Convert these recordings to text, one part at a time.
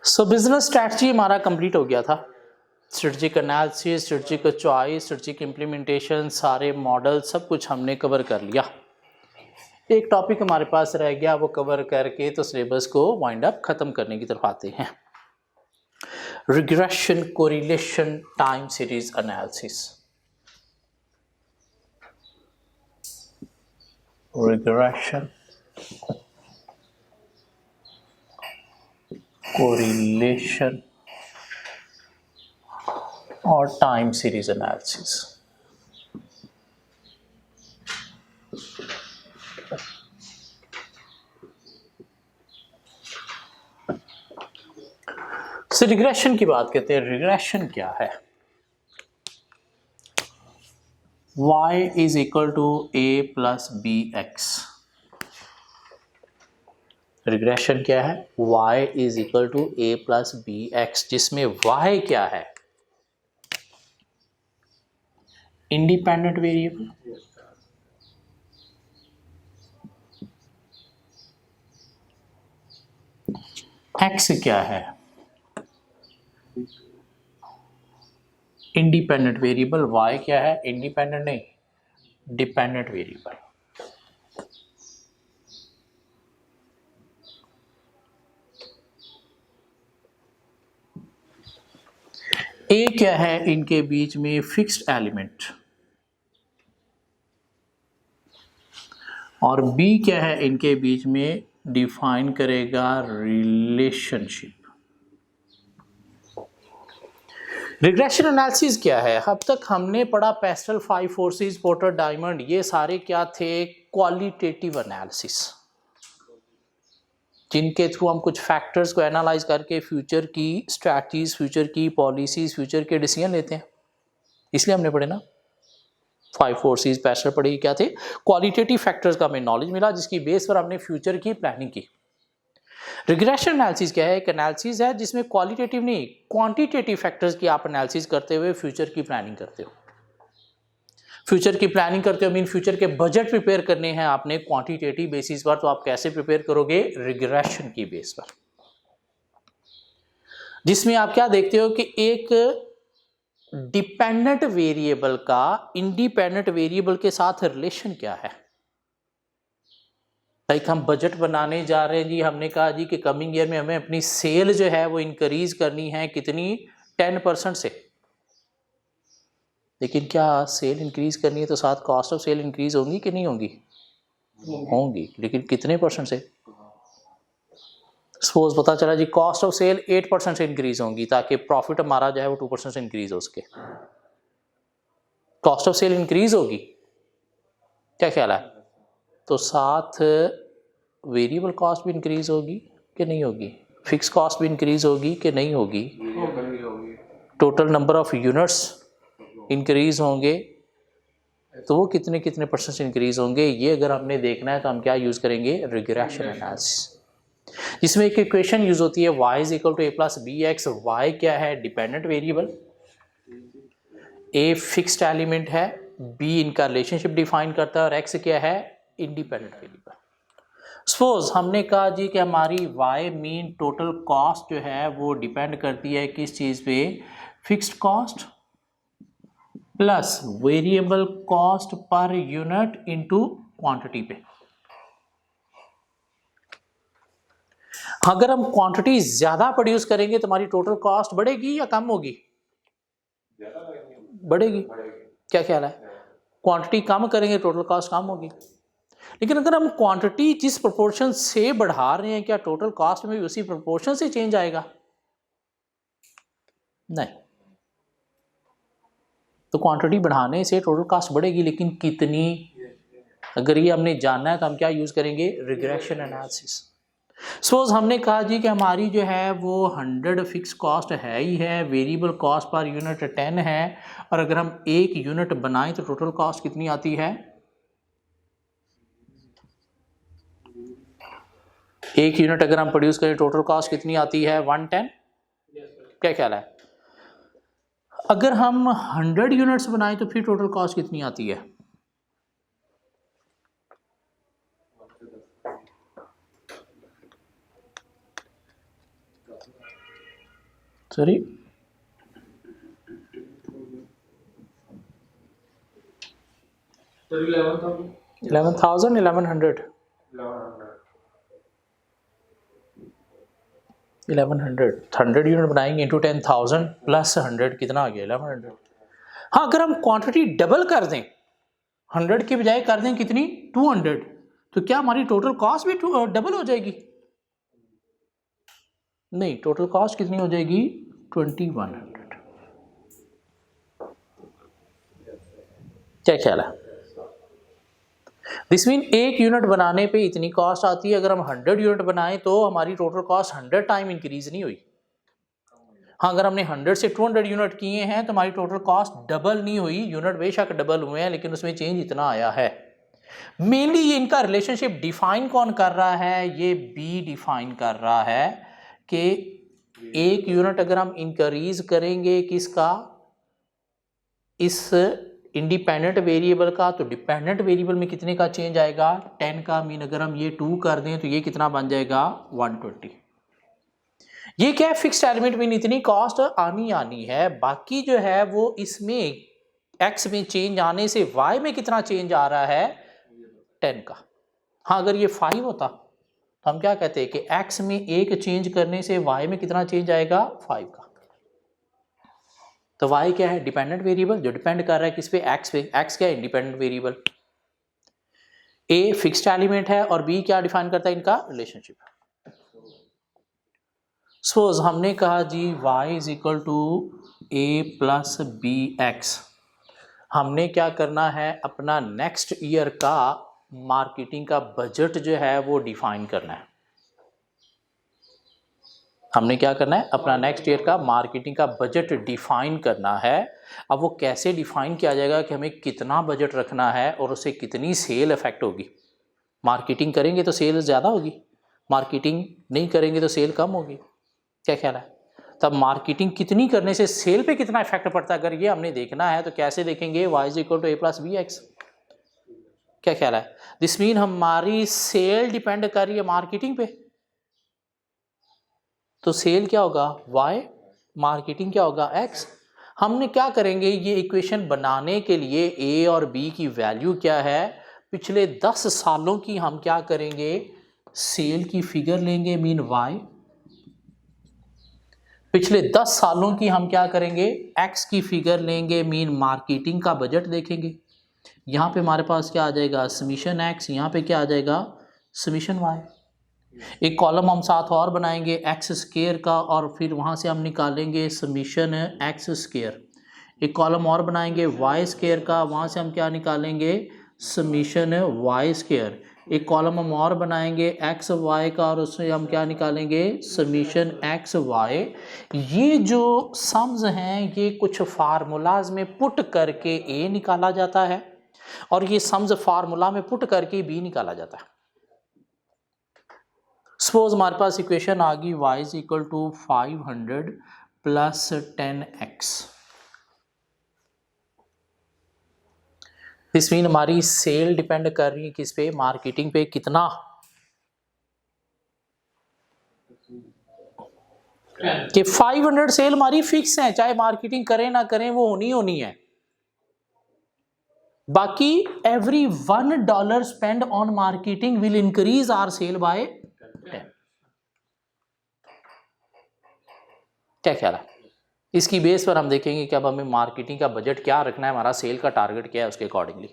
सो business strategy हमारा complete हो गया था। Strategic analysis, strategic choice, strategic implementation, सारे मॉडल सब कुछ हमने कवर कर लिया। एक टॉपिक हमारे पास रह गया, वो कवर करके तो सिलेबस को वाइंड अप खत्म करने की तरफ आते हैं। Regression, correlation, time series analysis. Regression, correlation और time series analysis. so, regression की बात करते हैं। रिग्रेशन क्या है? y is equal to a plus bx। Regression क्या है? y is equal to a plus bx, जिसमें y क्या है? इंडिपेंडेंट वेरिएबल, x क्या है? Independent variable. y क्या है? इंडिपेंडेंट नहीं, डिपेंडेंट वेरिएबल। a क्या है? इनके बीच में फिक्स्ड एलिमेंट। और b क्या है? इनके बीच में डिफाइन करेगा रिलेशनशिप। रिग्रेशन एनालिसिस क्या है? अब तक हमने पढ़ा pastel, five forces, porter, diamond, ये सारे क्या थे? क्वालिटेटिव एनालिसिस, जिनके थ्रू हम कुछ फैक्टर्स को एनालाइज करके फ्यूचर की स्ट्रैटेजीज, फ्यूचर की पॉलिसीज, फ्यूचर के डिसीजन लेते हैं। इसलिए हमने पढ़े ना, फाइव फोर्सेस, पेस्टल पढ़ी, क्या थे? क्वालिटेटिव फैक्टर्स का हमें नॉलेज मिला, जिसकी बेस पर हमने फ्यूचर की प्लानिंग की। रिग्रेशन एनालिसिस क्या है? एक एनालिसिस है जिसमें क्वालिटेटिव नहीं, क्वांटिटेटिव फैक्टर्स की आप एनालिसिस करते हुए फ्यूचर की प्लानिंग करते हो। फ्यूचर की प्लानिंग करते हो मीन फ्यूचर के बजट प्रिपेयर करने हैं आपने क्वांटिटेटिव बेसिस पर, तो आप कैसे प्रिपेयर करोगे? रिग्रेशन की बेस पर, जिसमें आप क्या देखते हो कि एक डिपेंडेंट वेरिएबल का इंडिपेंडेंट वेरिएबल के साथ रिलेशन क्या है। लाइक हम बजट बनाने जा रहे हैं जी, हमने कहा जी कि कमिंग ईयर में हमें अपनी सेल जो है वो इंक्रीज करनी है, कितनी? 10% से। लेकिन क्या सेल इंक्रीज करनी है तो साथ कॉस्ट ऑफ सेल इंक्रीज होंगी कि नहीं होंगी? होंगी, लेकिन कितने परसेंट से? सपोज पता चला जी कॉस्ट ऑफ सेल 8% से इंक्रीज होंगी, ताकि प्रॉफिट हमारा जो है वो 2% से इंक्रीज हो सके। कॉस्ट ऑफ सेल इंक्रीज होगी, क्या ख्याल है? तो साथ वेरिएबल कॉस्ट भी इंक्रीज होगी कि नहीं होगी? फिक्स कॉस्ट भी इंक्रीज होगी कि नहीं होगी? Total number of units increase होंगे, तो वो कितने कितने परसेंट इंक्रीज होंगे? ये अगर हमने देखना है तो हम क्या यूज करेंगे? रिग्रेशन एनालिसिस, जिसमें एक इक्वेशन यूज होती है y is equal to a plus b x. Y क्या है? Dependent variable, a fixed element है, बी इनका रिलेशनशिप डिफाइन करता है, और x क्या है? Independent variable. सपोज हमने कहा जी कि हमारी y मीन टोटल कॉस्ट जो है वो डिपेंड करती है किस चीज पे? Fixed cost plus variable cost per unit into quantity पे। अगर हम क्वांटिटी ज्यादा प्रोड्यूस करेंगे तो हमारी टोटल कॉस्ट बढ़ेगी या कम होगी? बढ़ेगी। क्या ख्याल है? क्वांटिटी कम करेंगे टोटल कॉस्ट कम होगी। लेकिन अगर हम क्वांटिटी जिस प्रोपोर्शन से बढ़ा रहे हैं, क्या टोटल कॉस्ट में भी उसी प्रोपोर्शन से चेंज आएगा? नहीं। तो क्वांटिटी बढ़ाने से टोटल कॉस्ट बढ़ेगी, लेकिन कितनी? अगर ये हमने जानना है तो हम क्या यूज करेंगे? Regression analysis. सपोज हमने कहा जी कि हमारी जो है वो 100 फिक्स कॉस्ट है ही है, वेरिएबल कॉस्ट पर यूनिट 10 है, और अगर हम एक यूनिट बनाएं तो टोटल कॉस्ट कितनी आती है? एक यूनिट अगर हम प्रोड्यूस करें टोटल कॉस्ट कितनी आती है? 110। क्या ख्याल है? अगर हम 100 यूनिट्स बनाएं तो फिर टोटल कॉस्ट कितनी आती है? सॉरी 11,000 1100 100 यूनिट बनाएंगे इंटू 10,000 प्लस 100 कितना आ गया 1100। हाँ अगर हम क्वांटिटी डबल कर दें 100 की बजाय कर दें कितनी 200 तो क्या हमारी टोटल कॉस्ट भी डबल हो जाएगी? नहीं, टोटल कॉस्ट कितनी हो जाएगी 2100। क्या ख्याल है? दिस मीन एक यूनिट बनाने पे इतनी कॉस्ट आती है, अगर हम 100 यूनिट बनाएं तो हमारी टोटल कॉस्ट 100 टाइम इंक्रीज नहीं हुई। हाँ अगर हमने 100 से 200 यूनिट किए हैं तो हमारी टोटल कॉस्ट डबल नहीं हुई, यूनिट बेशक डबल हुए हैं लेकिन उसमें चेंज इतना आया है। मेनली ये इनका रिलेशनशिप डिफाइन कौन कर रहा है? ये बी डिफाइन कर रहा है कि एक यूनिट अगर हम इंक्रीज करेंगे किसका, इस इंडिपेंडेंट वेरिएबल का, तो डिपेंडेंट वेरिएबल में कितने का चेंज आएगा 10 का। मीन अगर हम ये 2 कर दें तो ये कितना बन जाएगा 120। ये क्या है फिक्स्ड एलिमेंट में इतनी कॉस्ट आनी है, बाकी जो है वो इसमें x में चेंज आने से y में कितना चेंज आ रहा है 10 का। हाँ अगर ये 5 होता तो हम क्या कहते हैं कि x में एक चेंज करने से y में कितना चेंज आएगा 5 का। तो y क्या है डिपेंडेंट वेरिएबल जो डिपेंड कर रहा है किस पे x पे। x क्या है independent variable. a fixed element है और b क्या डिफाइन करता है इनका रिलेशनशिप। सपोज हमने कहा जी y is equal to a plus b x. हमने क्या करना है अपना नेक्स्ट ईयर का मार्केटिंग का बजट जो है वो डिफाइन करना है। हमने क्या करना है अपना नेक्स्ट ईयर का मार्केटिंग का बजट डिफाइन करना है। अब वो कैसे डिफाइन किया जाएगा कि हमें कितना बजट रखना है और उससे कितनी सेल इफेक्ट होगी। मार्केटिंग करेंगे तो सेल ज़्यादा होगी, मार्केटिंग नहीं करेंगे तो सेल कम होगी। क्या ख्याल है? तब मार्केटिंग कितनी करने से सेल पे कितना इफेक्ट पड़ता है अगर ये हमने देखना है तो कैसे देखेंगे y is equal to a plus b x. क्या ख्याल है? दिस मीन हमारी सेल डिपेंड कर रही है मार्केटिंग पे, तो सेल क्या होगा y, मार्केटिंग क्या होगा x। हमने क्या करेंगे ये इक्वेशन बनाने के लिए a और b की वैल्यू क्या है पिछले 10 सालों की हम क्या करेंगे सेल की फिगर लेंगे मीन y, पिछले 10 सालों की हम क्या करेंगे x की फिगर लेंगे मीन मार्केटिंग का बजट देखेंगे। यहाँ पे हमारे पास क्या आ जाएगा समीशन x, यहाँ पे क्या आ जाएगा समीशन y। एक कॉलम हम साथ और बनाएंगे एक्स स्क्वायर का और फिर वहाँ से हम निकालेंगे समीशन एक्स स्क्वायर। एक कॉलम और बनाएंगे वाई स्क्वायर का, वहाँ से हम क्या निकालेंगे समीशन वाई स्क्वायर। एक कॉलम हम और बनाएंगे एक्स वाई का और उससे हम क्या निकालेंगे समीशन एक्स वाई। ये जो सम्स हैं ये कुछ फार्मूलाज में पुट करके ए निकाला जाता है और ये सम्स फार्मूला में पुट करके बी निकाला जाता है। सपोज हमारे पास इक्वेशन आ गई y is equal to 500 plus 10x। This mean हमारी सेल डिपेंड कर रही है किस पे मार्केटिंग पे कितना कि 500 सेल हमारी फिक्स है चाहे मार्केटिंग करें ना करें वो होनी है। बाकी every $1 spend on marketing will increase our sale by 10। क्या ख्याल है? इसकी बेस पर हम देखेंगे कि अब हमें मार्केटिंग का बजट क्या रखना है, हमारा सेल का टारगेट क्या है उसके अकॉर्डिंगली।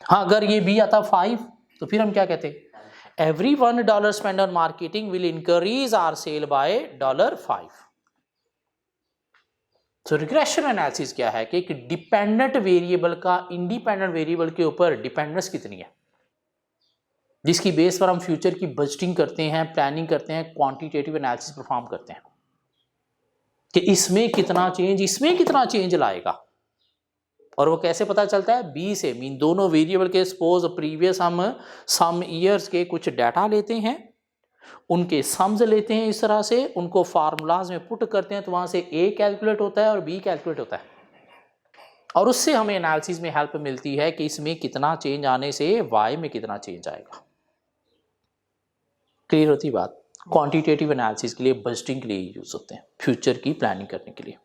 हाँ अगर ये बी आता 5 तो फिर हम क्या कहते हैं every $1 spend on marketing will increase our sale by $5। तो रिग्रेशन एनालिसिस क्या है कि एक डिपेंडेंट वेरिएबल का इंडिपेंडेंट वेरिएबल के ऊपर डिपेंडेंस कितनी है जिसकी बेस पर हम फ्यूचर की बजटिंग करते हैं, प्लानिंग करते हैं, क्वांटिटेटिव एनालिसिस परफॉर्म करते हैं कि इसमें कितना चेंज लाएगा। और वो कैसे पता चलता है बी से मीन दोनों वेरिएबल के सपोज प्रीवियस हम सम ईयर्स के कुछ डाटा लेते हैं, उनके सम्स लेते हैं, इस तरह से उनको फार्मूलाज में पुट करते हैं तो वहां से ए कैलकुलेट होता है और बी कैलकुलेट होता है और उससे हमें एनालिसिस में हेल्प मिलती है कि इसमें कितना चेंज आने से वाई में कितना चेंज आएगा। क्लियर होती बात? क्वांटिटेटिव एनालिसिस के लिए, बजटिंग के लिए यूज होते हैं, फ्यूचर की प्लानिंग करने के लिए।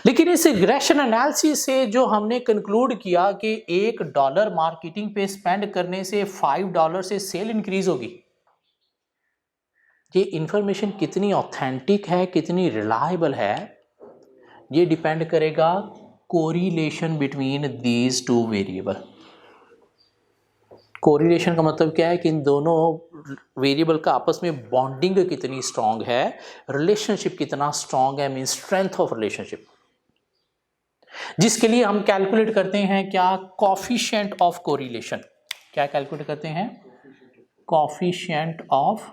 लेकिन इस रिग्रेशन एनालिसिस से जो हमने कंक्लूड किया कि $1 मार्केटिंग पे स्पेंड करने से $5 से सेल इंक्रीज होगी, ये इंफॉर्मेशन कितनी ऑथेंटिक है, कितनी रिलायबल है, ये डिपेंड करेगा correlation between these two variable. Correlation का मतलब क्या है कि इन दोनों वेरिएबल का आपस में बॉन्डिंग कितनी स्ट्रांग है, रिलेशनशिप कितना स्ट्रांग है, मीन स्ट्रेंथ ऑफ रिलेशनशिप, जिसके लिए हम कैलकुलेट करते हैं क्या, कोफिशिएंट ऑफ कोरिलेशन। क्या कैलकुलेट करते हैं? कोफिशिएंट ऑफ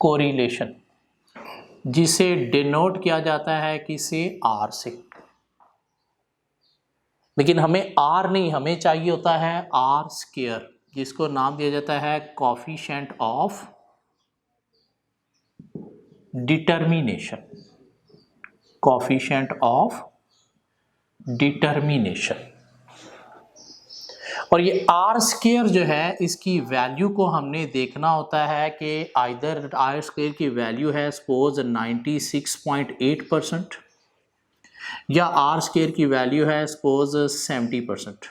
कोरिलेशन, जिसे डिनोट किया जाता है किसे, आर से। लेकिन हमें आर नहीं, हमें चाहिए होता है आर स्क्वायर, जिसको नाम दिया जाता है coefficient of determination, coefficient of determination. और ये आर स्क्वायर जो है, इसकी वैल्यू को हमने देखना होता है कि आइदर आर स्क्वायर की वैल्यू है सपोज 96.8% या आर स्क्वायर की वैल्यू है सपोज 70%।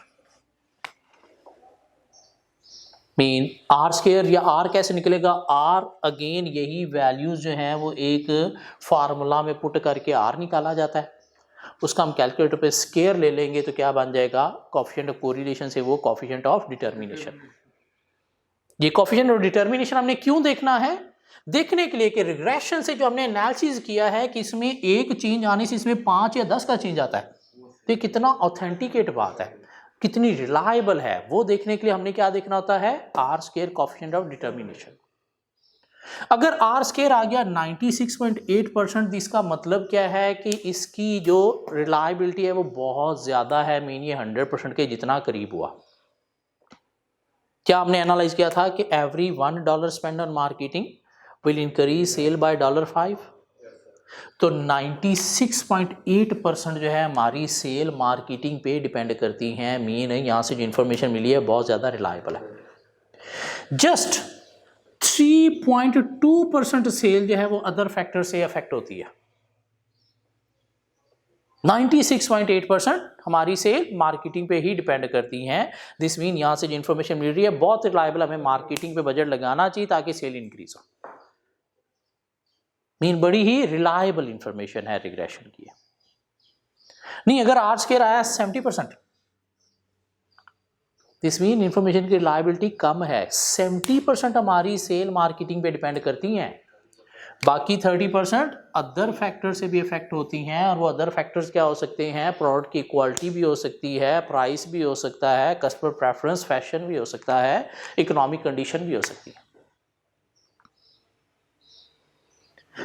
मीन आर स्क्वायर या आर कैसे निकलेगा, आर अगेन यही वैल्यूज जो हैं वो एक फार्मूला में पुट करके आर निकाला जाता है, उसका हम कैलकुलेटर पे स्क्वायर ले लेंगे तो क्या बन जाएगा, कोफिशिएंट ऑफ कोरिलेशन से वो कोफिशिएंट ऑफ डिटर्मिनेशन। ये कोफिशिएंट ऑफ डिटर्मिनेशन हमने क्यों देखना है, देखने के लिए कि रिग्रेशन से जो हमने एनालिसिस किया है कि इसमें एक चेंज आने से इसमें 5 या 10 का चेंज आता है, तो ये कितना ऑथेंटिकेट बात है, कितनी रिलायबल है, वो देखने के लिए हमने क्या देखना होता है, R square coefficient of determination. अगर आर स्क्वायर आ गया 96.8%, इसका मतलब क्या है कि इसकी जो रिलायबिलिटी है वो बहुत ज्यादा है, मीन ये 100% के जितना करीब हुआ। क्या हमने एनालाइज किया था कि every $1 spend on marketing will increase sale by $5, तो 96.8% जो है हमारी सेल मार्केटिंग पे डिपेंड करती हैं, मीन यहां से जो इंफॉर्मेशन मिली है बहुत ज्यादा रिलायबल है। जस्ट 3.2% सेल जो है वो अदर फैक्टर से अफेक्ट होती है। 96.8% हमारी सेल मार्केटिंग पे ही डिपेंड करती हैं। दिस मीन यहां से जो इंफॉर्मेशन मिल रही है बहुत रिलायबल, हमें मार्केटिंग पे बजट लगाना चाहिए ताकि सेल इंक्रीज हो। मीन बड़ी ही रिलायबल इंफॉर्मेशन है रिग्रेशन की। नहीं, अगर आर स्क्वायर आया 70%, दिस मीन इंफॉर्मेशन की रिलायबिलिटी कम है। 70% हमारी सेल मार्केटिंग पे डिपेंड करती हैं, बाकी 30% अदर फैक्टर से भी इफेक्ट होती हैं। और वो अदर फैक्टर्स क्या हो सकते हैं, प्रोडक्ट की क्वालिटी भी हो सकती है, प्राइस भी हो सकता है, कस्टमर प्रेफरेंस, फैशन भी हो सकता है, इकोनॉमिक कंडीशन भी हो सकती है।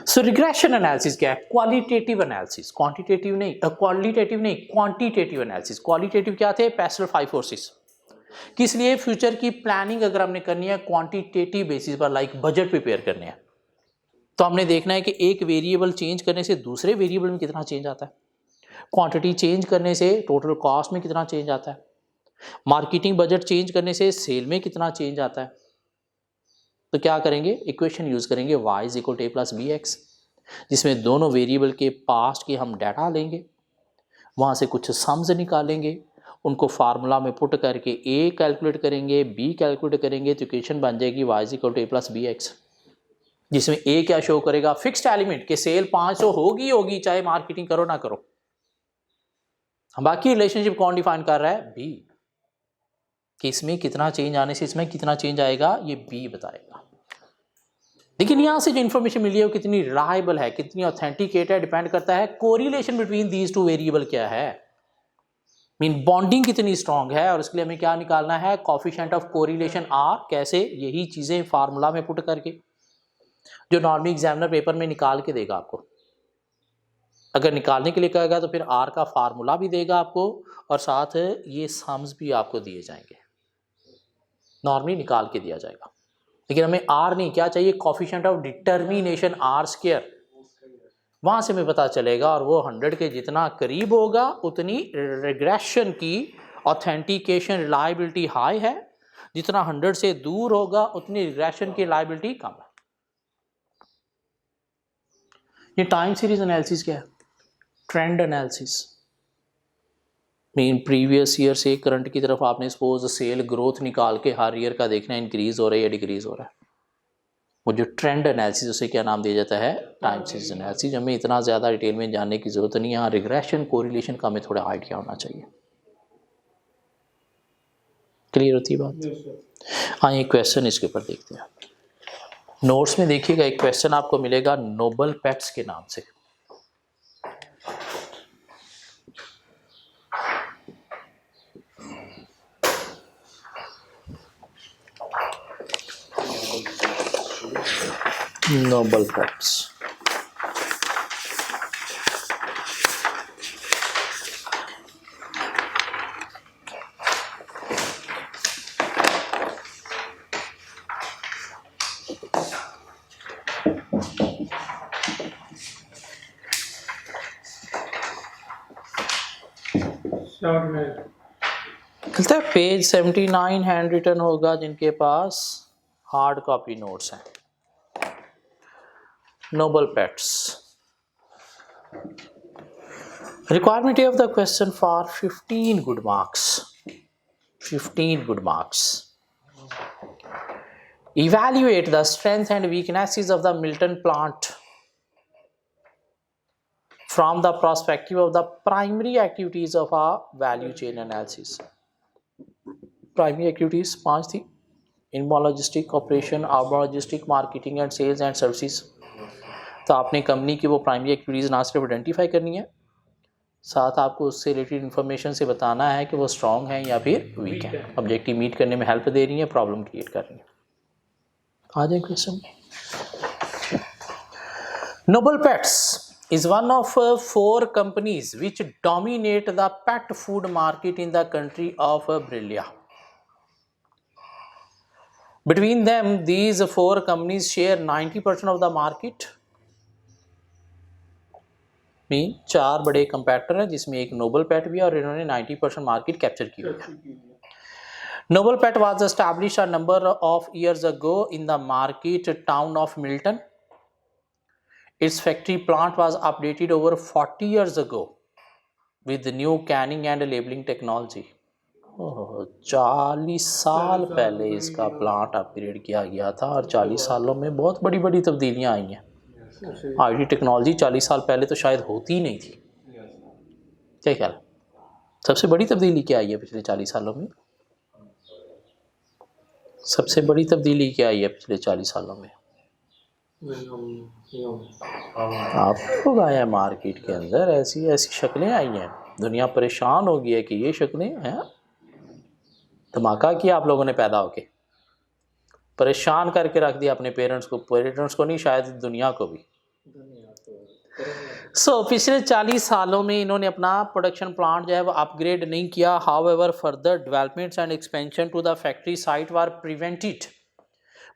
सो रिग्रेशन एनालिसिस क्या है, क्वालिटेटिव एनालिसिस, क्वांटिटेटिव नहीं, क्वालिटेटिव नहीं, क्वांटिटेटिव एनालिसिस। क्वालिटेटिव क्या थे, पेस्टल 5 फोर्सेस, किस लिए, फ्यूचर की प्लानिंग अगर हमने करनी है क्वांटिटेटिव बेसिस पर, लाइक बजट प्रिपेयर करने हैं, तो हमने देखना है कि एक वेरिएबल चेंज करने से दूसरे वेरिएबल में कितना चेंज आता है, क्वांटिटी चेंज करने से टोटल कॉस्ट में कितना चेंज आता है, मार्केटिंग बजट चेंज करने से सेल में कितना चेंज आता है। तो क्या करेंगे, इक्वेशन यूज करेंगे y = a + bx, जिसमें दोनों वेरिएबल के पास्ट के हम डाटा लेंगे, वहां से कुछ सम्स निकालेंगे, उनको फार्मूला में पुट करके a कैलकुलेट करेंगे, b कैलकुलेट करेंगे, तो इक्वेशन बन जाएगी y = a + bx, जिसमें a क्या शो करेगा, फिक्स्ड एलिमेंट के सेल 500 होगी चाहे मार्केटिंग करो ना करो। बाकी रिलेशनशिप कौन डिफाइन कर रहा है, b, कि इसमें कितना चेंज आने से इसमें कितना चेंज आएगा, ये b बताएगा। लेकिन यहां से जो इन्फॉर्मेशन मिली है वो कितनी रिलायबल है, कितनी ऑथेंटिकेट है, डिपेंड करता है correlation between these two variable क्या है, मीन बॉन्डिंग कितनी स्ट्रांग है। और इसके लिए हमें क्या निकालना है, कोफिशिएंट ऑफ कोरिलेशन r। कैसे, यही चीजें फार्मूला में पुट करके, जो नॉर्मली एग्जामिनर पेपर में निकाल के देगा आपको। अगर निकालने के लिए कहेगा तो फिर r का फार्मूला भी देगा आपको, और साथ ये सम्स भी आपको दिए जाएंगे, नॉर्मली निकाल के दिया जाएगा। लेकिन हमें r नहीं, क्या चाहिए, कोफिशिएंट ऑफ डिटर्मिनेशन r², वहां से हमें पता चलेगा। और वो 100 के जितना करीब होगा उतनी रिग्रेशन की ऑथेंटिकेशन रिलायबिलिटी हाई है, जितना 100 से दूर होगा उतनी रिग्रेशन की लायबिलिटी कम है। ये टाइम सीरीज एनालिसिस क्या है? Trend analysis. Mean previous year से करंट की तरफ आपने सपोज सेल ग्रोथ निकाल के हर ईयर का देखना है इंक्रीज हो रहा है या डिक्रीज हो रहा है। वो जो ट्रेंड एनालिसिस उसे क्या नाम दिया जाता है? Time series analysis. हमें इतना ज़्यादा डिटेल में जानने की ज़रूरत नहीं है, यहाँ रिग्रेशन कोरिलेशन का हमें थोड़ा आइडिया होना चाहिए। क्लियर होती है बात? हाँ, ये क्वेश्चन इसके ऊपर देखते हैं। नोट्स में देखिएगा एक क्वेश्चन आपको मिलेगा नोबल पेट्स के नाम से। Noble pets. कहता है पेज 79 हैंड रिटन होगा जिनके पास हार्ड कॉपी नोट्स हैं। Noble pets. Requirement of the question for 15 good marks. 15 good marks. Evaluate the strengths and weaknesses of the Milton plant from the perspective of the primary activities of a value chain analysis. Primary activities 5 थी, inbound logistic operation, outbound logistic, marketing and sales and services। तो आपने company की वो primary activities ना सिर्फ identify करनी है, साथ आपको उससे रिलेटेड इन्फॉर्मेशन से बताना है कि वो स्ट्रॉन्ग है या फिर वीक है, ऑब्जेक्टिव मीट करने में हेल्प दे रही है, प्रॉब्लम क्रिएट कर रही है। आ जाए question. Noble Pets is one of 4 companies which dominate the pet food market in the country of Brillia. Between them, these 4 companies share 90% of the market. Mean 4 बड़े कंपैटर हैं जिसमें एक नोबल पेट भी है और इन्होंने 90% मार्केट कैप्चर की हुई है। Noble Pet was established a number of years ago in the market town of Milton. Its factory plant was updated over 40 years ago with new canning and labeling technology. 40 साल पहले इसका plant upgrade किया गया था और 40 सालों में बहुत बड़ी बड़ी तब्दीलियां आई हैं। आईटी टेक्नोलॉजी 40 साल पहले तो शायद होती ही नहीं थी। क्या ख्याल? सबसे बड़ी तब्दीली क्या आई है पिछले 40 सालों में? सबसे बड़ी तब्दीली क्या आई है पिछले 40 सालों में? आप लोग आए हैं मार्केट के अंदर, ऐसी ऐसी शक्लें आई हैं, दुनिया परेशान हो गई है कि ये शक्लें हैं। धमाका किया आप लोगों ने पैदा होके, परेशान करके रख दिया अपने पेरेंट्स को नहीं शायद दुनिया को भी। पिछले 40 सालों में इन्होंने अपना प्रोडक्शन प्लांट जो है वो अपग्रेड नहीं किया। However further developments and expansion to the factory site were prevented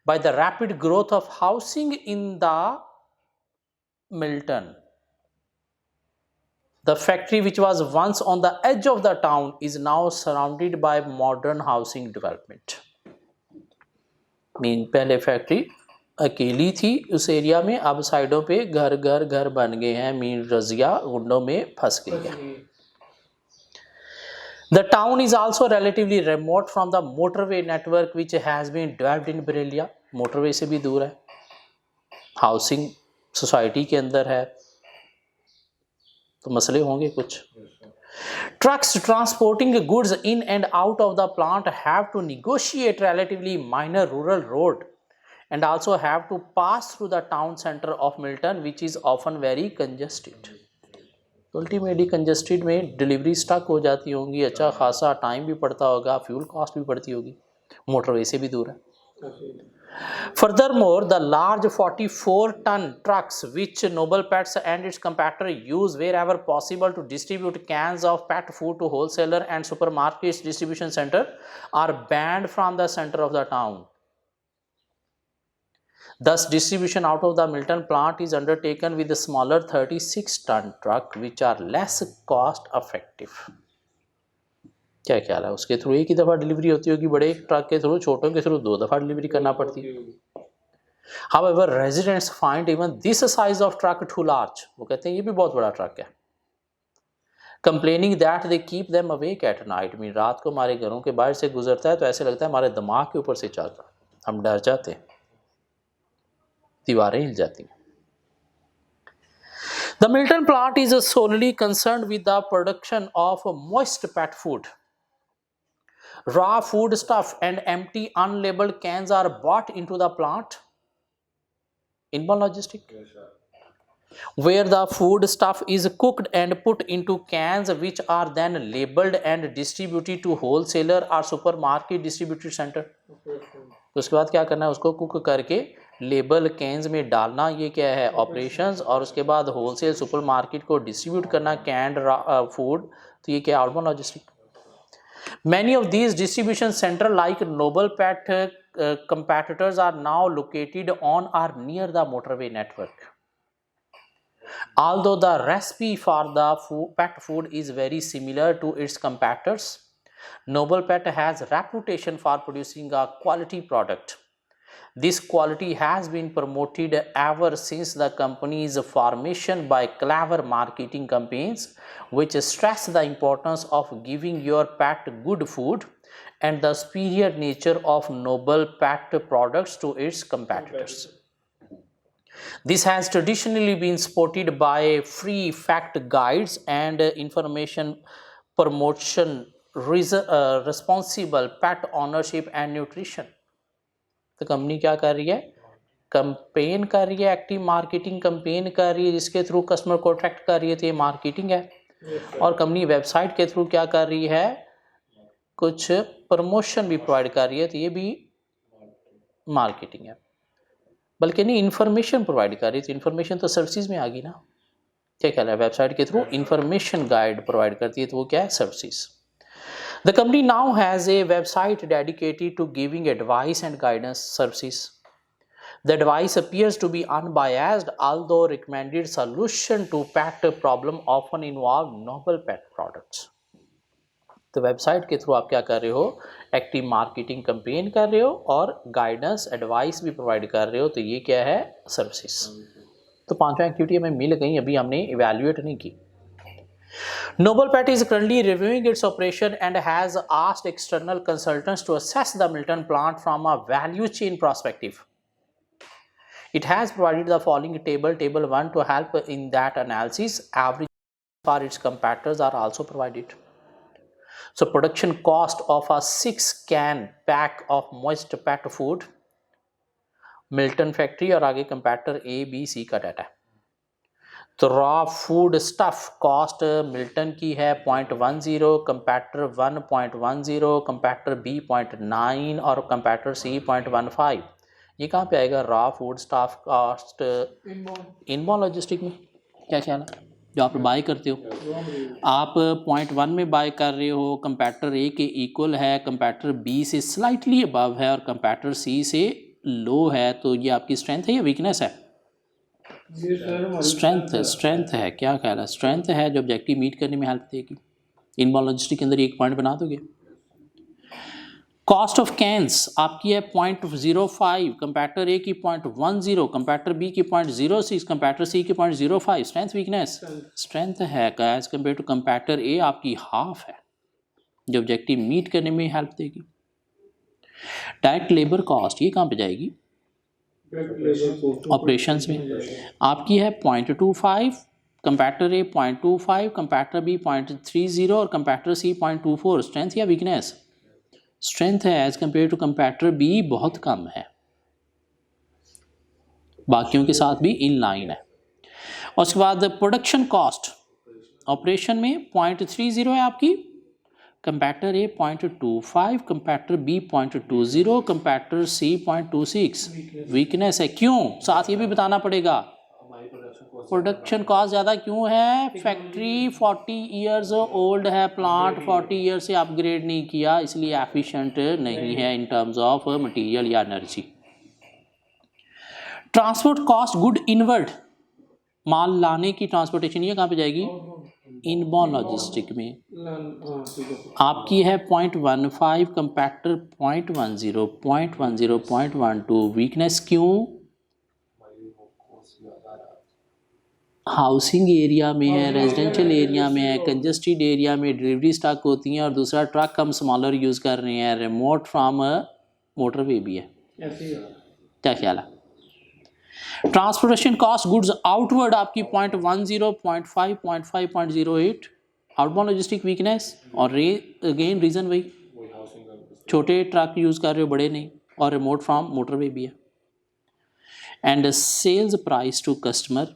by the rapid growth of housing in the Milton. The factory, which was once on the edge of the town, is now surrounded by modern housing development. Mean पहले factory अकेली थी उस area में, अब साइडों पे घर बन गए हैं, मीन रजिया गुंडों में फंस गई है। The town is also relatively remote from the motorway network which has been developed in Bareilly. Motorway से भी दूर है, हाउसिंग सोसाइटी के अंदर है, तो मसले होंगे कुछ। Trucks transporting goods in and out of the plant have to negotiate relatively minor rural road and also have to pass through the town center of Milton, which is often very congested. Ultimately congested में delivery stuck हो जाती होंगी, अच्छा खासा time भी पड़ता होगा, fuel cost भी पड़ती होगी, मोटरवे से भी दूर है। Furthermore, the large 44-ton trucks which Noble Pets and its competitor use wherever possible to distribute cans of pet food to wholesaler and supermarkets distribution center are banned from the center of the town. Thus, distribution out of the Milton plant is undertaken with a smaller 36-ton truck which are less cost effective. क्या ख्याल है? उसके through एक ही दफ़ा delivery होती होगी, बड़े truck के थ्रू, छोटों के थ्रू 2 दफ़ा डिलीवरी करना पड़ती है। However, residents find even this size of truck too large. वो कहते हैं ये भी बहुत बड़ा ट्रक है। Complaining that they keep them awake at night. Mean रात को हमारे घरों के बाहर से गुजरता है तो ऐसे लगता है हमारे दिमाग के ऊपर से चल रहा है, हम डर जाते हैं, दीवारें हिल जाती हैं। The Milton plant is solely concerned with the production of moist pet food. Raw food stuff and empty unlabeled cans are brought into the plant. Inbound logistic. Where the food stuff is cooked and put into cans which are then labeled and distributed to wholesaler or supermarket distribution center. तो उसके बाद क्या करना है, उसको cook करके label cans में डालना, ये क्या है ऑपरेशंस, और उसके बाद होलसेल सुपरमार्केट को डिस्ट्रीब्यूट करना कैंड फूड, तो ये क्या outbound logistic. Many of these distribution centers like Noble Pet competitors are now located on or near the motorway network. Although the recipe for the pet food is very similar to its competitors, Noble Pet has a reputation for producing a quality product. This quality has been promoted ever since the company's formation by clever marketing campaigns, which stress the importance of giving your pet good food and the superior nature of Noble Pet products to its competitors. This has traditionally been supported by free fact guides and information promotion, responsible pet ownership and nutrition. तो company क्या कर रही है, campaign कर रही है, active marketing campaign कर रही है जिसके थ्रू कस्टमर को अट्रैक्ट कर रही है, तो ये मार्केटिंग है। और कंपनी वेबसाइट के थ्रू क्या कर रही है, कुछ प्रमोशन भी प्रोवाइड कर रही है, तो ये भी मार्केटिंग है। बल्कि नहीं, इन्फॉर्मेशन प्रोवाइड कर रही है, तो इन्फॉर्मेशन तो सर्विसेज में आ गई ना। क्या ख्याल है, वेबसाइट के थ्रू इन्फॉर्मेशन गाइड प्रोवाइड करती है, तो वो क्या है, services. The company now has a website dedicated to giving advice and guidance services. The advice appears to be unbiased, although recommended solution to pet problem often involve novel pet products. तो website के through आप क्या कर रहे हो, active marketing campaign कर रहे हो और गाइडेंस एडवाइस भी प्रोवाइड कर रहे हो, तो ये क्या है, सर्विसेज। तो पांचों एक्टिविटी हमें मिल गई, अभी हमने इवैल्यूएट नहीं की। Noble Pet is currently reviewing its operation and has asked external consultants to assess the Milton plant from a value chain perspective. It has provided the following table 1 to help in that analysis. Average for its competitors are also provided. So production cost of a 6-can pack of moist pet food, Milton factory और आगे competitor A, B, C का data है। तो raw food stuff cost Milton की है 0.10, compactor 1.10, compactor B 0.9 और compactor C 0.15। ये कहाँ पे आएगा, raw food stuff cost inbound logistic में। क्या ख्याल है, जो आप बाय करते हो, आप 0.1 में बाय कर रहे हो, कंपैक्टर A के इक्वल है, कंपैक्टर B से स्लाइटली अबव है और कंपैक्टर C से लो है, तो ये आपकी स्ट्रेंथ है या वीकनेस है? स्ट्रेंथ है। क्या ख्याल है, स्ट्रेंथ है जो ऑब्जेक्टिव मीट करने में हेल्प देगी। इनबाउंड लॉजिस्टिक के अंदर एक पॉइंट बना दोगे। कॉस्ट ऑफ कैंस आपकी है 0.05, कंपैक्टर ए की 0.10, कंपैक्टर बी की 0.06, कंपैक्टर सी की 0.05। स्ट्रेंथ वीकनेस, स्ट्रेंथ है एज कम्पेयर टू कंपैक्टर ए आपकी हाफ है, जो ऑब्जेक्टिव मीट करने में हेल्प देगी। डायरेक्ट लेबर कॉस्ट ये कहाँ पे जाएगी, ऑपरेशंस में आपकी है 0.25, कंपैक्टर ए 0.25, कंपैक्टर बी 0.30 और कंपैक्टर सी 0.24। स्ट्रेंथ या वीकनेस, स्ट्रेंथ है as compare to compactor B बहुत कम है, बाकियों के साथ भी इन लाइन है। और उसके बाद प्रोडक्शन कॉस्ट ऑपरेशन में 0.30 है आपकी, कंपैक्टर ए 0.25, कंपैक्टर बी 0.20, कंपैक्टर सी 0.26। वीकनेस है, क्यों, साथ ये भी बताना पड़ेगा प्रोडक्शन कॉस्ट ज़्यादा क्यों है। फैक्ट्री 40 ईयर्स ओल्ड है, प्लांट 40 ईयर से अपग्रेड नहीं किया, इसलिए एफिशिएंट नहीं है इन टर्म्स ऑफ मटेरियल या energy. Transport cost good inward, माल लाने की ट्रांसपोर्टेशन ये कहाँ पे जाएगी, इनबाउंड लॉजिस्टिक में आपकी है 0.15, कंपैक्टर 0.10, 0.10, 0.12। वीकनेस क्यों? हाउसिंग एरिया में है, रेजिडेंशियल एरिया में है, कंजस्टेड एरिया में डिलीवरी स्टॉक होती हैं, और दूसरा ट्रक हम स्मॉलर यूज़ कर रहे हैं, रिमोट फ्राम मोटरवे भी है। क्या ख्याल है? ट्रांसपोर्टेशन कॉस्ट गुड्स आउटवर्ड आपकी 0.10, 0.5, 0.5, 0.08। आउटबाउंड लॉजिस्टिक वीकनेस, और अगेन रीज़न वही, छोटे ट्रक यूज़ कर रहे हो, बड़े नहीं, और रिमोट फ्राम मोटरवे भी है। And sales price to customer,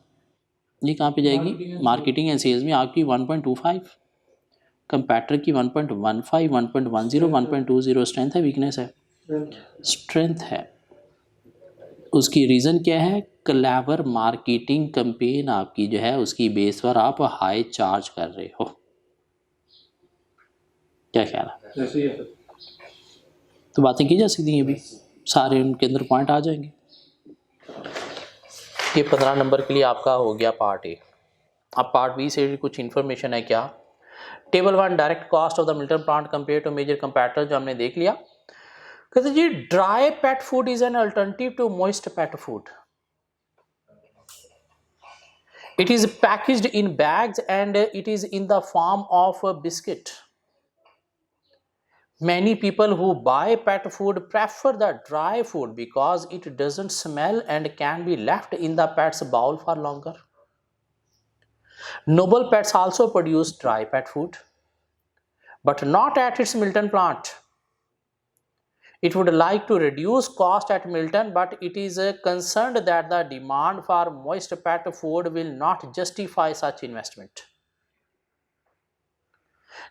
ये कहाँ पे जाएगी? मार्केटिंग एंड सेल्स में आपकी 1.25, कंपैक्टर की 1.15, 1.10, 1.20। स्ट्रेंथ है वीकनेस है? स्ट्रेंथ है। उसकी रीज़न क्या है? क्लेवर मार्केटिंग कैंपेन आपकी जो है उसकी बेस पर आप हाई चार्ज कर रहे हो। क्या ख्याल है? तो बातें की जा सकती हैं, अभी सारे उनके अंदर पॉइंट आ जाएंगे। ये 15 नंबर के लिए आपका हो गया पार्ट ए। अब पार्ट बी से कुछ इन्फॉर्मेशन है। क्या? Table 1 direct cost of the Milton plant compare to major comparator, जो हमने देख लिया। कहते जी dry pet food is an alternative to moist pet food. It is packaged in bags and it is in the form of a biscuit. Many people who buy pet food prefer the dry food because it doesn't smell and can be left in the pet's bowl for longer. Noble Pets also produce dry pet food, but not at its Milton plant. It would like to reduce cost at Milton, but it is concerned that the demand for moist pet food will not justify such investment.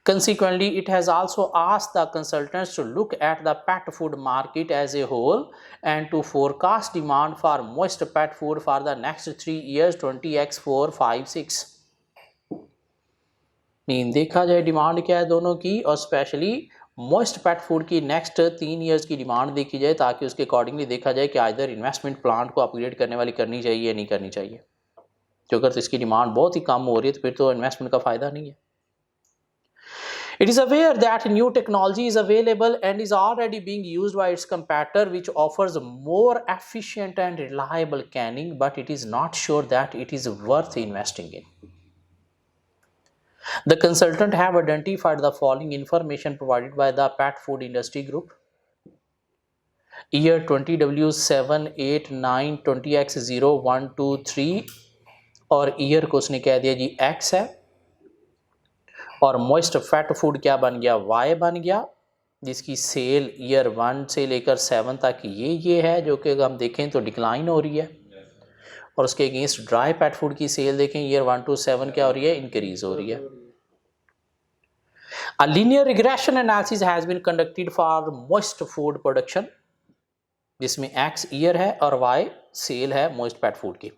Consequently, it has also asked the consultants to look at the pet food market as a whole and to forecast demand for moist pet food for the next 3 years 20x 4 5 6। Mean देखा जाए demand क्या है दोनों की, और specially most pet food की next 3 years की demand देखी जाए, ताकि उसके अकॉर्डिंगली देखा जाए कि आइदर इन्वेस्टमेंट प्लांट को अपग्रेड करने वाली करनी चाहिए या नहीं करनी चाहिए। तो अगर इसकी डिमांड बहुत ही कम हो रही है तो फिर तो इन्वेस्टमेंट का फ़ायदा नहीं है। It is aware that new technology is available and is already being used by its competitor, which offers more efficient and reliable canning, but it is not sure that it is worth investing in. The consultant have identified the following information provided by the Pet Food Industry Group. Year 20W7, 8, 9, 20X 0, 1, 2, 3 और year को उसने कह दिया जी X है, और moist fat food क्या बन गया? Y बन गया, जिसकी सेल ईयर 1 से लेकर 7 तक ये है, जो कि अगर हम देखें तो डिक्लाइन हो रही है। और उसके अगेंस्ट ड्राई पेट फूड की सेल देखें, ईयर 1 to 7 क्या हो रही है? इंक्रीज हो रही है। A linear regression analysis has been conducted for moist food production, जिसमें X ईयर है और Y सेल है मोइस्ट पेट फूड की।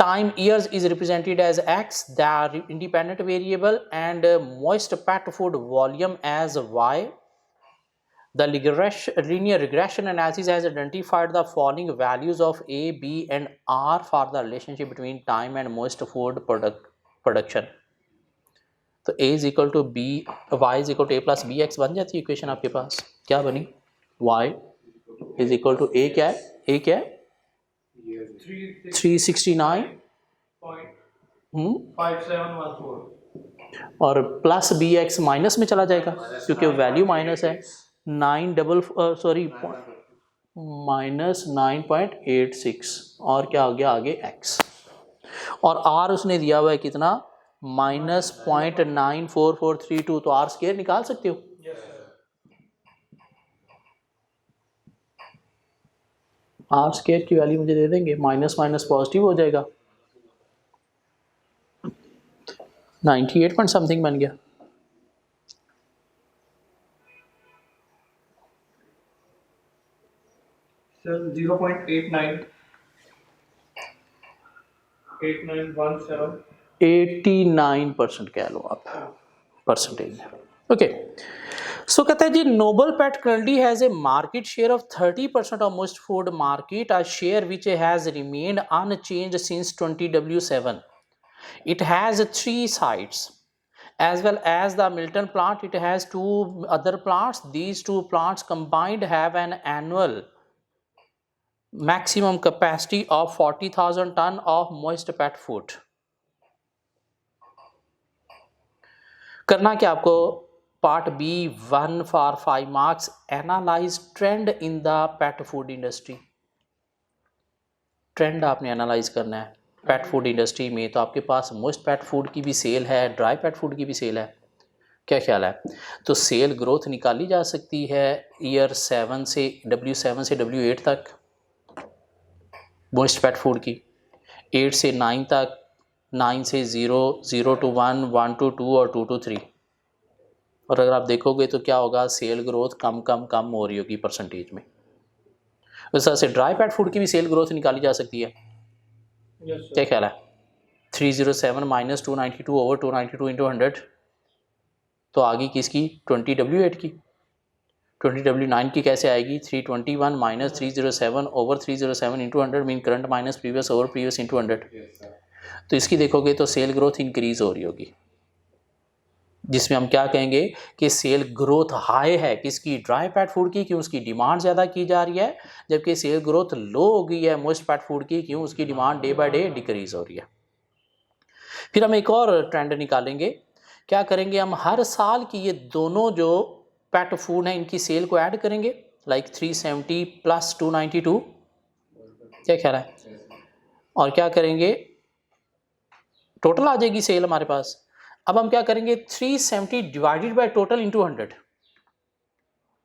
Time years is represented as X, the independent variable, and moist pet food volume as Y. The linear regression analysis has identified the following values of A, B, and R for the relationship between time and moist food production. तो A is equal to B, Y is equal to A plus BX बन जाती है equation आपके पास। क्या बनी? Y is equal to A क्या है? A क्या है? 369.5714 और प्लस बी एक्स माइनस में चला जाएगा क्योंकि वैल्यू माइनस है। माइनस 9.86 और क्या हो गया आगे एक्स, और आर उसने दिया हुआ है कितना? -0.94432। तो आर स्क्वायर निकाल सकते हो। आर स्क्वायर की वैल्यू मुझे दे देंगे, माइनस माइनस पॉजिटिव हो जाएगा, 98 पॉइंट समथिंग बन गया। सर 0.8917 89% कह लो आप परसेंटेज। ओके, सो कहते हैं जी Noble Pet currently has a market share of 30% of most food market, a share which has remained unchanged since 20W7। It has 3 sites. As well as the Milton plant, it has 2 other plants. These 2 plants combined have an annual maximum capacity of 40,000 ton of moist pet food. करना क्या आपको, part B 1 for 5 marks, analyse trend in the pet food industry. Trend आपने analyse करना है पेट food industry में। तो आपके पास most pet food की भी सेल है, ड्राई पेट फूड की भी सेल है, क्या ख्याल है? तो सेल ग्रोथ निकाली जा सकती है ईयर 7 से W7 से W8 तक मोस्ट पेट फूड की, 8 से 9 तक, 9 से 0, 0 to 1, 1 to 2 और 2 to 3। और अगर आप देखोगे तो क्या होगा, सेल ग्रोथ कम कम कम हो रही होगी परसेंटेज में। उस तरह से ड्राई पेट फूड की भी सेल ग्रोथ निकाली जा सकती है। क्या ख्याल है? 307 माइनस 292 ओवर 292 इंटू 100, तो आगे किसकी, 20W8 की। 20W9 की कैसे आएगी, 321 minus 307 over 307 into 100 mean current minus previous over previous into 100। तो इसकी देखोगे तो सेल ग्रोथ इंक्रीज हो रही होगी, जिसमें हम क्या कहेंगे कि सेल ग्रोथ हाई है किसकी, ड्राई पेट फूड की, क्यों उसकी डिमांड ज़्यादा की जा रही है, जबकि सेल ग्रोथ लो हो गई है मोस्ट पेट फूड की, क्यों उसकी demand day by day decrease हो रही है। फिर हम एक और ट्रेंड निकालेंगे, क्या करेंगे, हम हर साल की ये दोनों जो पेट फूड हैं इनकी सेल को ऐड करेंगे, लाइक 370 प्लस 292, क्या ख्याल है? और क्या करेंगे, टोटल आ जाएगी सेल हमारे पास। अब हम क्या करेंगे, 370 divided by total into 100,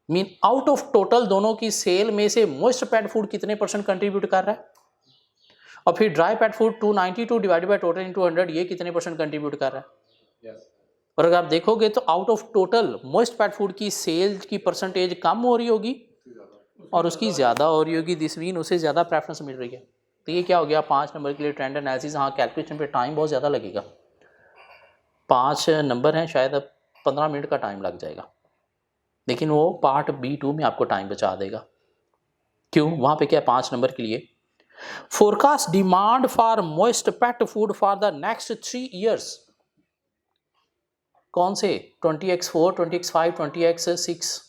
mean out of total दोनों की सेल में से मोस्ट पेट फूड कितने परसेंट कंट्रीब्यूट कर रहा है, और फिर dry pet food 292 divided by total into 100 ये कितने परसेंट कंट्रीब्यूट कर रहा है। और अगर आप देखोगे तो out of total most pet food की सेल की परसेंटेज कम हो रही होगी और उसकी ज़्यादा हो रही होगी, दिस मीन उसे ज़्यादा प्रेफरेंस मिल रही है। तो ये क्या हो गया, 5 नंबर के लिए ट्रेंड एनालिसिस। हाँ, कैलकुलेशन पे टाइम बहुत ज़्यादा लगेगा, 5 नंबर हैं, शायद अब 15 मिनट का टाइम लग जाएगा, लेकिन वो पार्ट B2 में आपको टाइम बचा देगा। क्यों, वहाँ पे क्या 5 नंबर के लिए, forecast demand for most pet food for the next 3 years. कौन से, 20x4, 20x5, 20x6,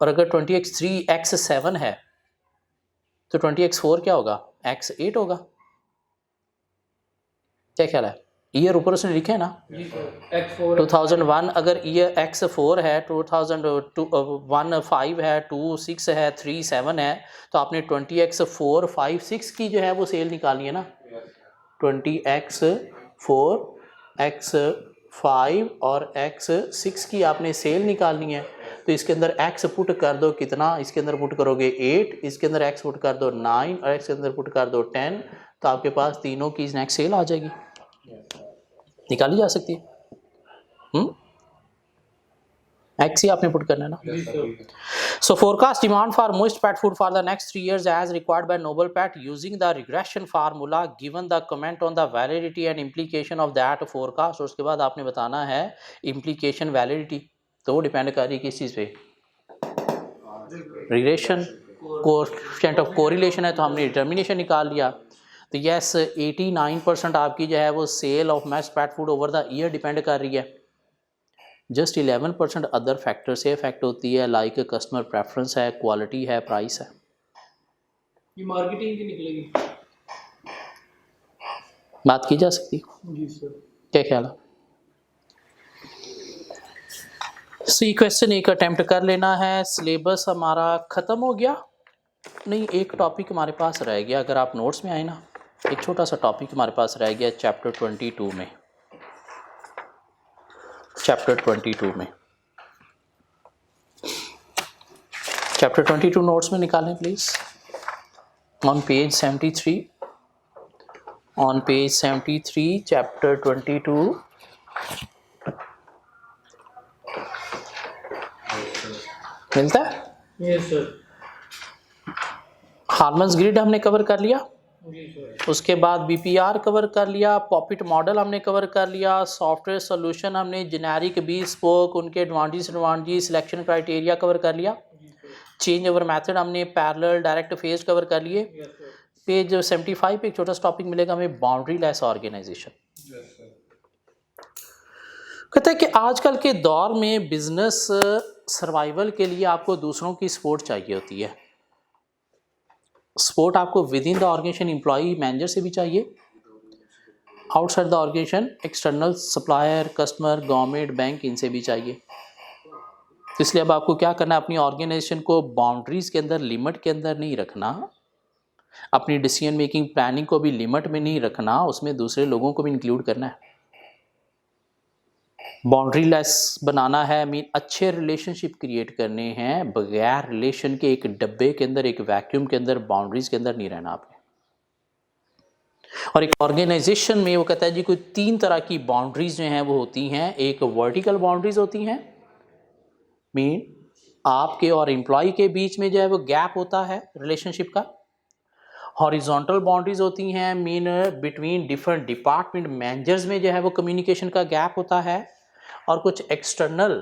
और अगर 20x3, x7 है तो 20x4 क्या होगा, x8 होगा। क्या ख्याल है, ईयर ऊपर उसने लिखे है ना, 2001, अगर ईयर x4 है, 2001 5 है, 2 6 है, 3 7 है, तो आपने 20x4 5 6 की जो है वो सेल निकाली है ना, 20x4 x5 और x6 की आपने सेल निकालनी है। तो इसके अंदर x पुट कर दो, कितना, इसके अंदर पुट करोगे 8, इसके अंदर x पुट कर दो 9 और x के अंदर पुट कर दो 10, तो आपके पास तीनों की नेक्स्ट सेल आ जाएगी, निकाली जा सकती है। x ही आपने पुट करना है ना। So forecast demand for most pet food for the next 3 years as required by noble pet using the regression formula given the comment on the validity and implication of that forecast. और उसके बाद आपने बताना है implication validity, तो वो depend कर रही है किस चीज़ पे, रिग्रेशन, कोएफिशिएंट ऑफ कोरिलेशन है तो हमने डिटर्मिनेशन निकाल लिया। तो यस 89% आपकी जो है वो sale of most pet food over the year depend कर रही है। जस्ट 11% अदर फैक्टर से इफेक्ट होती है, लाइक कस्टमर प्रेफरेंस है, क्वालिटी है, प्राइस है। ये मार्केटिंग की निकलेगी, बात की जा सकती है जी सर। क्या ख्याल है? सी क्वेश्चन एक अटेम्प्ट कर लेना है, सिलेबस हमारा ख़त्म हो गया, नहीं एक टॉपिक हमारे पास रह गया, अगर आप नोट्स में आए ना, एक छोटा सा टॉपिक हमारे पास रह गया चैप्टर 22 में, चैप्टर 22 में, चैप्टर 22 नोट्स में निकालें please, on page 73, on page 73 chapter 22, मिलता है? Yes sir. हार्मन्स ग्रिड हमने कवर कर लिया, जी सर। उसके बाद बीपीआर कवर कर लिया, पॉपिट मॉडल हमने कवर कर लिया, सॉफ्टवेयर सोल्यूशन हमने, जेनेरिक बी स्पोक, उनके एडवांटेज सिलेक्शन क्राइटेरिया कवर कर लिया, चेंज ओवर मेथड हमने, पैरेलल डायरेक्ट फेज कवर कर लिए, यस सर। पेज 75 पे एक छोटा सा टॉपिक मिलेगा हमें, बाउंड्री लेस ऑर्गेनाइजेशन। कहते हैं कि आजकल के दौर में बिजनेस सर्वाइवल के लिए आपको दूसरों की सपोर्ट चाहिए होती है। सपोर्ट आपको within the organisation employ manager से भी चाहिए, outside the organisation external supplier, customer, government, bank, इनसे भी चाहिए। तो इसलिए अब आपको क्या करना है, अपनी ऑर्गेनाइजेशन को बाउंड्रीज के अंदर, लिमिट के अंदर नहीं रखना, अपनी डिसीजन मेकिंग प्लानिंग को भी लिमिट में नहीं रखना, उसमें दूसरे लोगों को भी इंक्लूड करना है। बाउंड्री लेस बनाना है, मीन अच्छे रिलेशनशिप क्रिएट करने हैं, बगैर रिलेशन के एक डब्बे के अंदर, एक वैक्यूम के अंदर, बाउंड्रीज के अंदर नहीं रहना आपने। और एक ऑर्गेनाइजेशन में वो कहता है जी कोई 3 तरह की बाउंड्रीज जो हैं वो होती हैं। एक वर्टिकल बाउंड्रीज होती हैं, मीन आपके और एम्प्लॉय के बीच में जो है वो गैप होता है रिलेशनशिप का। हॉरिजॉन्टल बाउंड्रीज होती हैं, mean between different department managers में जो है वो कम्युनिकेशन का गैप होता है। और कुछ एक्सटर्नल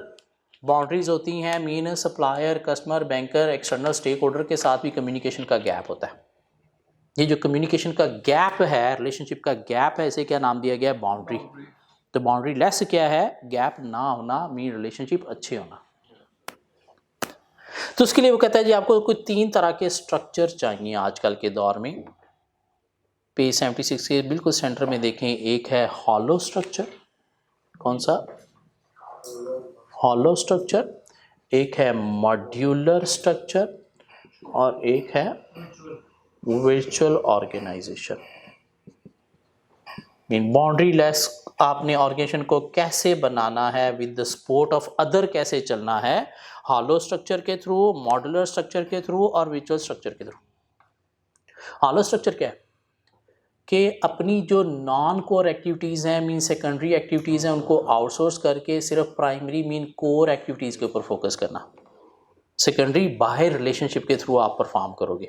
बाउंड्रीज होती हैं, mean supplier, customer, banker, external stakeholder के साथ भी कम्युनिकेशन का गैप होता है। ये जो कम्युनिकेशन का गैप है, रिलेशनशिप का गैप है, इसे क्या नाम दिया गया है, बाउंड्री। तो बाउंड्री लेस क्या है, गैप ना होना, मीन रिलेशनशिप अच्छे होना। तो उसके लिए वो कहता है जी आपको कुछ 3 तरह के स्ट्रक्चर चाहिए आजकल के दौर में। पेज 76 के बिल्कुल सेंटर में देखें, एक है हॉलो स्ट्रक्चर। कौन सा, हॉलो स्ट्रक्चर। एक है मॉड्यूलर स्ट्रक्चर और एक है virtual organisation. Mean boundaryless आपने ऑर्गेनाइजेशन को कैसे बनाना है, with the support of other कैसे चलना है, हॉलो स्ट्रक्चर के थ्रू, मॉड्यूलर स्ट्रक्चर के थ्रू और वर्चुअल स्ट्रक्चर के थ्रू। हॉलो स्ट्रक्चर क्या है कि अपनी जो नॉन कोर एक्टिविटीज़ हैं, मीन सेकेंडरी एक्टिविटीज़ हैं, उनको आउटसोर्स करके सिर्फ प्राइमरी मीन कोर एक्टिविटीज़ के ऊपर फोकस करना। सेकेंडरी बाहर रिलेशनशिप के थ्रू आप परफॉर्म करोगे,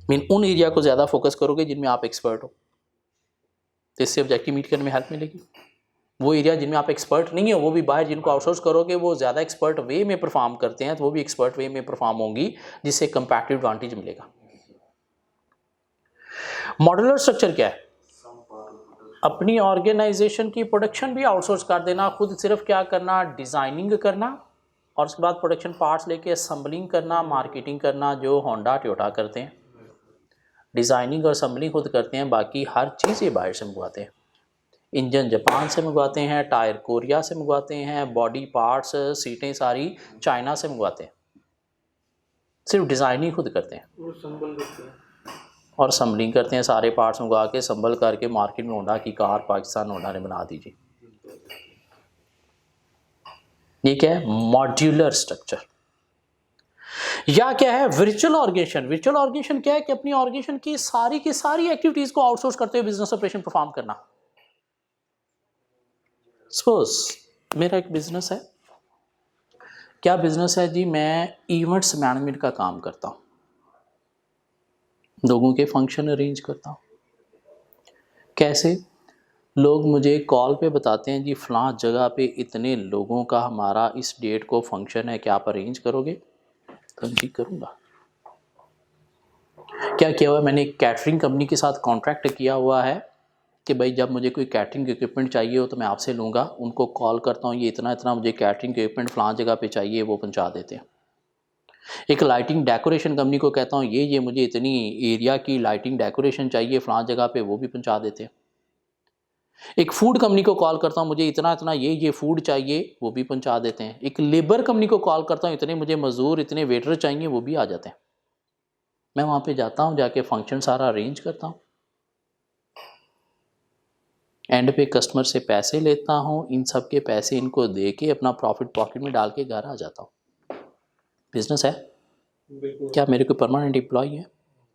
मीन उन एरिया को ज़्यादा फोकस करोगे जिनमें आप एक्सपर्ट हो, तो इससे ऑब्जेक्टिव मीट करने में हेल्प मिलेगी। वो एरिया जिनमें आप एक्सपर्ट नहीं हो, वो भी बाहर जिनको आउटसोर्स करोगे वो ज़्यादा एक्सपर्ट वे में परफॉर्म करते हैं, तो वो भी एक्सपर्ट वे में परफॉर्म होंगी, जिससे कंपैरेटिव एडवांटेज मिलेगा। मॉड्यूलर स्ट्रक्चर क्या है, अपनी ऑर्गेनाइजेशन की प्रोडक्शन भी आउटसोर्स कर देना, खुद सिर्फ क्या करना, डिज़ाइनिंग करना और उसके बाद प्रोडक्शन पार्ट्स लेके असम्बलिंग करना, मार्केटिंग करना, जो होंडा टोयोटा करते हैं। डिज़ाइनिंग और असम्बलिंग खुद करते हैं, बाकी हर चीज़ ये बाहर से मंगवाते हैं। इंजन जापान से मंगवाते हैं, टायर कोरिया से मंगवाते हैं, बॉडी पार्ट्स, सीटें सारी चाइना से मंगवाते हैं। सिर्फ डिज़ाइनिंग खुद करते हैं और संभल करते हैं और असम्बलिंग करते हैं, सारे पार्ट्स मंगवा के संभल करके मार्केट में होंडा की कार पाकिस्तान होंडा ने बना दीजिए। ये क्या है, मॉड्यूलर स्ट्रक्चर। या क्या है, वर्चुअल ऑर्गेनाइजेशन। वर्चुअल ऑर्गेनाइजेशन क्या है कि अपनी ऑर्गेनाइजेशन की सारी एक्टिविटीज को आउटसोर्स करते हुए बिजनेस ऑपरेशन परफॉर्म करना। सपोज मेरा एक बिजनेस है, क्या बिजनेस है जी, मैं इवेंट्स मैनेजमेंट का काम करता हूँ, लोगों के फंक्शन अरेंज करता हूँ। कैसे, लोग मुझे कॉल पे बताते हैं जी फलां जगह पे इतने लोगों का हमारा इस डेट को फंक्शन है, क्या आप अरेंज करोगे? तो जी करूँगा। क्या किया हुआ है, मैंने एक कैटरिंग कंपनी के साथ कॉन्ट्रैक्ट किया हुआ है कि भाई जब मुझे कोई कैटरिंग इक्विपमेंट चाहिए हो तो मैं आपसे लूँगा, उनको कॉल करता हूँ, ये इतना इतना मुझे कैटरिंग इक्विपमेंट फलां जगह पे चाहिए, वो पहुँचा देते हैं। एक लाइटिंग डेकोरेशन कंपनी को कहता हूँ ये मुझे इतनी एरिया की लाइटिंग डेकोरेशन चाहिए फलां जगह पे, वो भी पहुँचा देते हैं। एक फूड कंपनी को कॉल करता हूँ, मुझे इतना इतना ये फूड चाहिए, वो भी पहुँचा देते हैं। एक लेबर कंपनी को कॉल करता हूँ, इतने मुझे मजदूर, इतने वेटर चाहिए, वो भी आ जाते हैं। मैं वहाँ पे जाता हूँ, जाके फंक्शन सारा अरेंज करता हूँ, एंड पे कस्टमर से पैसे लेता हूँ, इन सब के पैसे इनको दे के अपना प्रॉफिट पॉकेट में डाल के घर आ जाता हूँ। बिजनेस है। बिल्कुल। क्या मेरे कोई परमानेंट एम्प्लॉय है?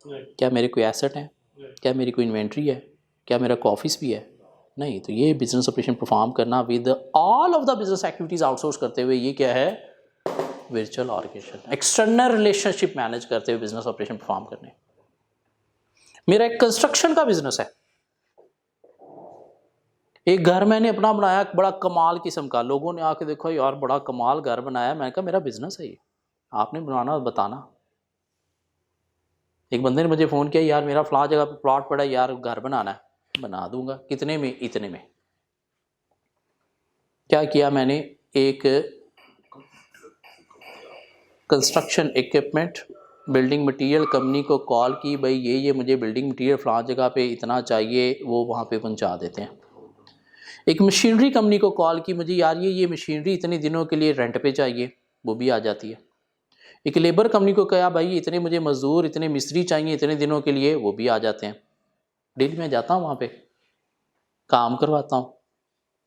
नहीं। क्या मेरे कोई एसेट है? क्या मेरी कोई इन्वेंट्री है? क्या मेरा कोई ऑफिस भी है? नहीं। तो ये बिजनेस ऑपरेशन परफॉर्म करना with all of the business activities outsource करते हुए, ये क्या है, virtual organisation. External relationship manage करते हुए बिजनेस ऑपरेशन परफॉर्म करने। मेरा एक कंस्ट्रक्शन का बिजनेस है, एक घर मैंने अपना बनाया, बड़ा कमाल किस्म का, लोगों ने आके देखो यार बड़ा कमाल घर बनाया, मैंने कहा मेरा बिजनेस है ये, आपने बनाना बताना। एक बंदे ने मुझे फ़ोन किया, यार मेरा फ़लाँ जगह पे प्लॉट पड़ा है यार, घर बनाना है। बना दूंगा। कितने में? इतने में। क्या किया मैंने, एक construction equipment building material company को कॉल की, भाई ये मुझे बिल्डिंग मटेरियल फ़लाँ जगह पे इतना चाहिए, वो वहाँ पे पहुँचा देते हैं। एक मशीनरी कंपनी को कॉल की, मुझे यार ये मशीनरी इतने दिनों के लिए रेंट पे चाहिए, वो भी आ जाती है। एक लेबर कंपनी को कहा, भाई इतने मुझे मज़दूर, इतने मिस्त्री चाहिए इतने दिनों के लिए, वो भी आ जाते हैं। डेली मैं जाता हूँ वहाँ पे, काम करवाता हूँ।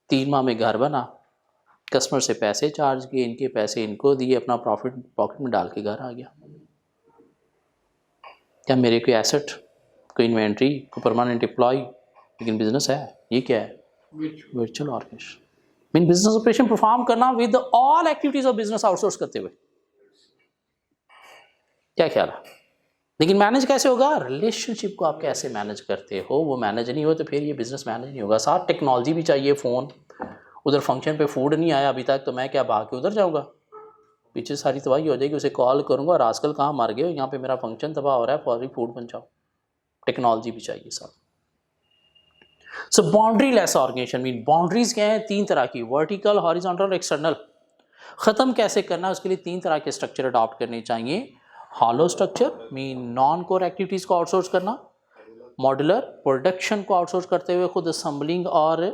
3 माह में घर बना, कस्टमर से पैसे चार्ज किए, इनके पैसे इनको दिए, अपना प्रॉफिट पॉकेट में डाल के घर आ गया। क्या मेरे कोई एसेट, कोई इन्वेंट्री, कोई परमानेंट एम्प्लॉय, लेकिन बिजनेस है। ये क्या है? Virtual organisation. Mean business operation perform करना with all activities of business outsource करते हुए। क्या ख्याल है? लेकिन मैनेज कैसे होगा? रिलेशनशिप को आप कैसे मैनेज करते हो, वो मैनेज नहीं हो तो फिर ये बिजनेस मैनेज नहीं होगा। साथ टेक्नोलॉजी भी चाहिए, फ़ोन, उधर फंक्शन पे फूड नहीं आया अभी तक, तो मैं क्या भाग के उधर जाऊँगा? पीछे सारी तबाही हो जाएगी। उसे कॉल करूँगा, और आजकल कहाँ मर गए हो, यहाँ पे मेरा फंक्शन तबाह हो रहा है, फौरी फूड पहुँचाओ। टेक्नोलॉजी भी चाहिए साथ। So boundaryless organisation mean, boundaries क्या है? 3 तरह की, वर्टिकल, हॉरिजॉन्टल और एक्सटर्नल। ख़त्म कैसे करना है उसके लिए 3 तरह के स्ट्रक्चर अडॉप्ट करने चाहिए। Hollow structure mean non core activities को आउटसोर्स करना, मॉड्यूलर प्रोडक्शन को आउटसोर्स करते हुए खुद असेंबलिंग और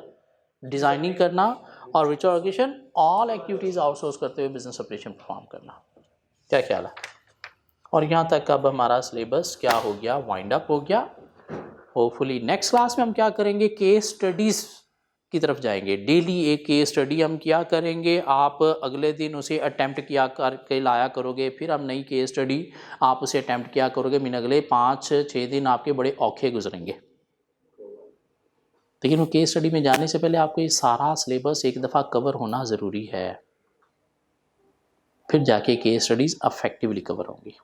डिज़ाइनिंग करना, और virtual organisation all activities outsource करते हुए बिजनेस ऑपरेशन परफॉर्म करना। क्या ख्याल है? और यहाँ तक अब हमारा सिलेबस क्या हो गया, वाइंड अप हो गया। होपफुली नेक्स्ट क्लास में हम क्या करेंगे, केस स्टडीज़ की तरफ जाएंगे। डेली एक केस स्टडी हम क्या करेंगे, आप अगले दिन उसे अटैम्प्ट किया करके लाया करोगे, फिर हम नई केस स्टडी आप उसे अटैम्प्ट किया करोगे। मीन अगले 5-6 दिन आपके बड़े औखे गुजरेंगे। लेकिन वो केस स्टडी में जाने से पहले आपको ये सारा सिलेबस एक दफ़ा कवर होना ज़रूरी है, फिर जाके केस स्टडीज़ अफेक्टिवली कवर होंगी।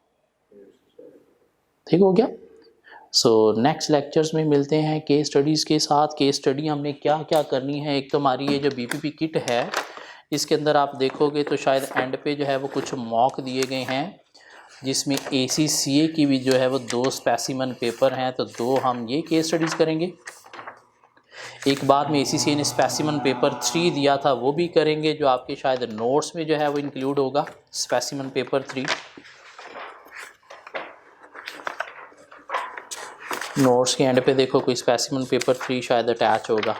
ठीक हो गया? सो नेक्स्ट लेक्चर्स में मिलते हैं केस स्टडीज़ के साथ। केस स्टडी हमने क्या क्या करनी है, एक तो हमारी ये जो बीपीपी किट है, इसके अंदर आप देखोगे तो शायद एंड पे जो है वो कुछ मॉक दिए गए हैं, जिसमें ACCA की भी जो है वो 2 स्पेसिमन पेपर हैं, तो 2 हम ये केस स्टडीज़ करेंगे। एक बाद में ACCA ने स्पेसिमन पेपर 3 दिया था, वो भी करेंगे, जो आपके शायद नोट्स में जो है वो इंक्लूड होगा, स्पेसिमन पेपर 3। नोट्स के एंड पे देखो कोई स्पेसिमन पेपर 3 शायद अटैच होगा,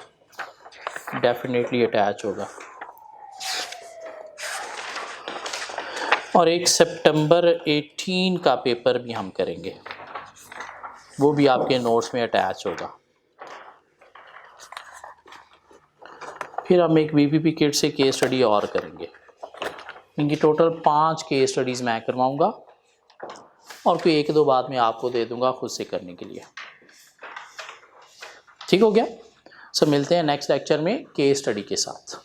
डेफिनेटली अटैच होगा। और एक सितंबर 18 का पेपर भी हम करेंगे, वो भी आपके नोट्स में अटैच होगा। फिर हम एक बीपीपी किट से केस स्टडी और करेंगे। इनकी टोटल 5 केस स्टडीज़ मैं करवाऊँगा, और कोई 1-2 बाद में आपको दे दूँगा खुद से करने के लिए। ठीक हो गया? सो मिलते हैं नेक्स्ट लेक्चर में केस स्टडी के साथ।